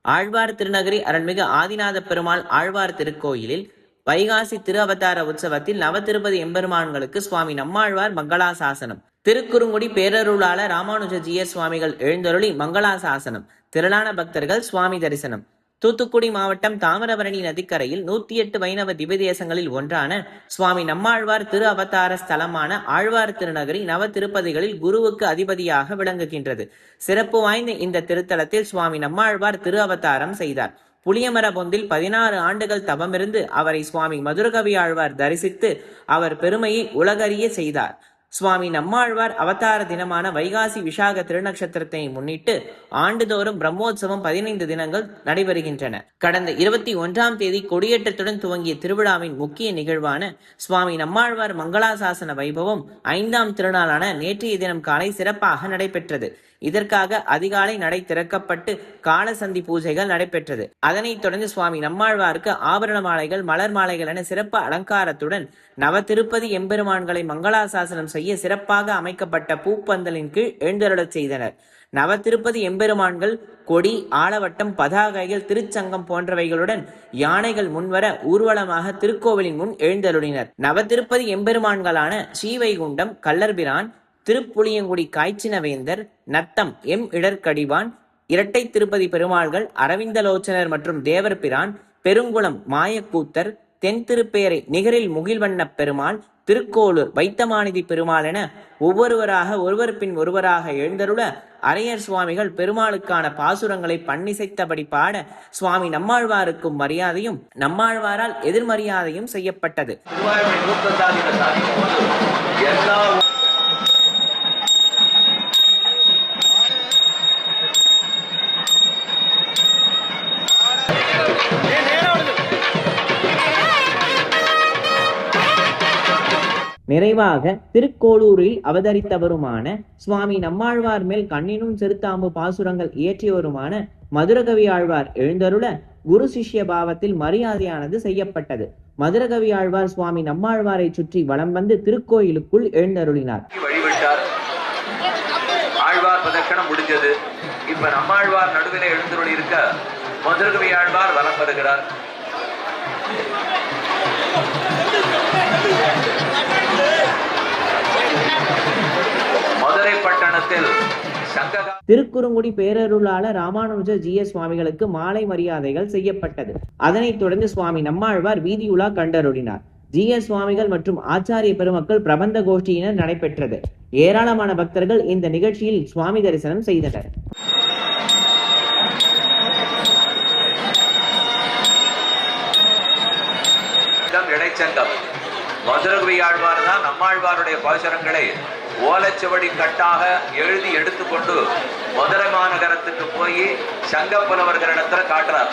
ஆழ்வார் திருநகரி அருள்மிகு ஆதிநாத பெருமாள் ஆழ்வார் திருக்கோயிலில் வைகாசி திரு அவதார உற்சவத்தில் நவதிருப்பதி எம்பெருமான்களுக்கு சுவாமி நம்மாழ்வார் மங்களாசாசனம். திருக்குறுங்குடி பேரருளாளர் ராமானுஜஜியர் சுவாமிகள் எழுந்தருளி மங்களாசாசனம். திரளான பக்தர்கள் சுவாமி தரிசனம். தூத்துக்குடி மாவட்டம் தாமிரபரணி நதிக்கரையில் 108 வைணவ திவ்யதேசங்களில் ஒன்றான சுவாமி நம்மாழ்வார் திரு அவதார ஸ்தலமான ஆழ்வார் திருநகரி நவ திருப்பதிகளில் குருவுக்கு அதிபதியாக விளங்குகின்றது. சிறப்பு வாய்ந்த இந்த திருத்தலத்தில் சுவாமி நம்மாழ்வார் திரு அவதாரம் செய்தார். புளியமர பொந்தில் 16 ஆண்டுகள் தவமிருந்து அவரை சுவாமி மதுரகவி ஆழ்வார் தரிசித்து அவர் பெருமையை உலகறிய செய்தார். சுவாமி நம்மாழ்வார் அவதார தினமான வைகாசி விசாக திருநக்ஷத்திரத்தை முன்னிட்டு ஆண்டுதோறும் பிரம்மோற்சவம் 15 தினங்கள் நடைபெறுகின்றன. கடந்த 21ஆம் தேதி கொடியேற்றத்துடன் துவங்கிய திருவிழாவின் முக்கிய நிகழ்வான சுவாமி நம்மாழ்வார் மங்களாசாசன வைபவம் 5ஆம் திருநாளான நேற்றைய தினம் காலை சிறப்பாக நடைபெற்றது. இதற்காக அதிகாலை நடை திறக்கப்பட்டு காலசந்தி பூஜைகள் நடைபெற்றது. அதனைத் தொடர்ந்து சுவாமி நம்மாழ்வாருக்கு ஆபரண மாலைகள், மலர் மாலைகள் என சிறப்பு அலங்காரத்துடன் நவ திருப்பதி எம்பெருமான்களை மங்களாசாசனம் செய்ய சிறப்பாக அமைக்கப்பட்ட பூப்பந்தலின் கீழ் எழுந்தருளச் செய்தனர். நவ திருப்பதி எம்பெருமான்கள் கொடி, ஆலவட்டம், பதாகைகள், திருச்சங்கம் போன்றவைகளுடன் யானைகள் முன்வர ஊர்வலமாக திருக்கோவிலின் முன் எழுந்தருளினர். நவ திருப்பதி எம்பெருமான்களான ஸ்ரீவைகுண்டம், கள்ளர்பிரான், திருப்புளியங்குடி காய்ச்சினவேந்தர், நத்தம் எம் இடர்கடிவான், இரட்டை திருப்பதி பெருமாள்கள், அரவிந்தலோச்சனர் மற்றும் தேவர் பிரான், பெருங்குளம் மாயக்கூத்தர், தென் திருப்பேரை நிகரில் முகில்வண்ண பெருமாள், திருக்கோளூர் வைத்தமாநிதி பெருமாள் என ஒவ்வொருவராக ஒருவர் பின் ஒருவராக எழுந்தருள அரையர் சுவாமிகள் பெருமாளுக்கான பாசுரங்களை பண்ணிசைத்தபடி பாட சுவாமி நம்மாழ்வாருக்கும் மரியாதையும் நம்மாழ்வாரால் எதிர்மரியாதையும் செய்யப்பட்டது. நிறைவாக திருக்கோளூரில் அவதரித்தவருமான சுவாமி நம்மாழ்வார் மேல் கண்ணினும் செருத்தாம்பு பாசுரங்கள் இயற்றியவருமான மதுரகவி ஆழ்வார் எழுந்தருள குரு சிஷ்ய பாவத்தில் மரியாதையானது செய்யப்பட்டது. மதுரகவி ஆழ்வார் சுவாமி நம்மாழ்வாரை சுற்றி வலம் வந்து திருக்கோயிலுக்குள் எழுந்தருளினார். ஆழ்வார் பிரதட்சணம் முடிஞ்சது. இப்ப நம்மாழ்வார் நடுவிலே எழுந்தருளி இருக்க மதுரகவி ஆழ்வார் வலம் வருகிறார். மதுரை பட்டணத்தில் திருக்குறுங்குடி பேரருளாளர் ராமானுஜஜியர் சுவாமிகளுக்கு மாலை மரியாதைகள் செய்யப்பட்டது. அதனைத் தொடர்ந்து சுவாமி நம்மாழ்வார் வீதியுலா கண்டருளினார். ஜிஎஸ் சுவாமிகள் மற்றும் ஆச்சாரிய பெருமக்கள் பிரபந்த கோஷ்டியினர் நடைபெற்றது. ஏராளமான பக்தர்கள் இந்த நிகழ்ச்சியில் சுவாமி தரிசனம் செய்தனர். இடைச்சங்கம் மதுரகவி ஆழ்வார் தான் நம்மாழ்வாருடைய பாசுரங்களை ஓலைச்சுவடி கட்டாக எழுதி எடுத்துக்கொண்டு மதுரை மாநகரத்துக்கு போய் சங்க புலவர்களிடத்துல காட்டுறார்.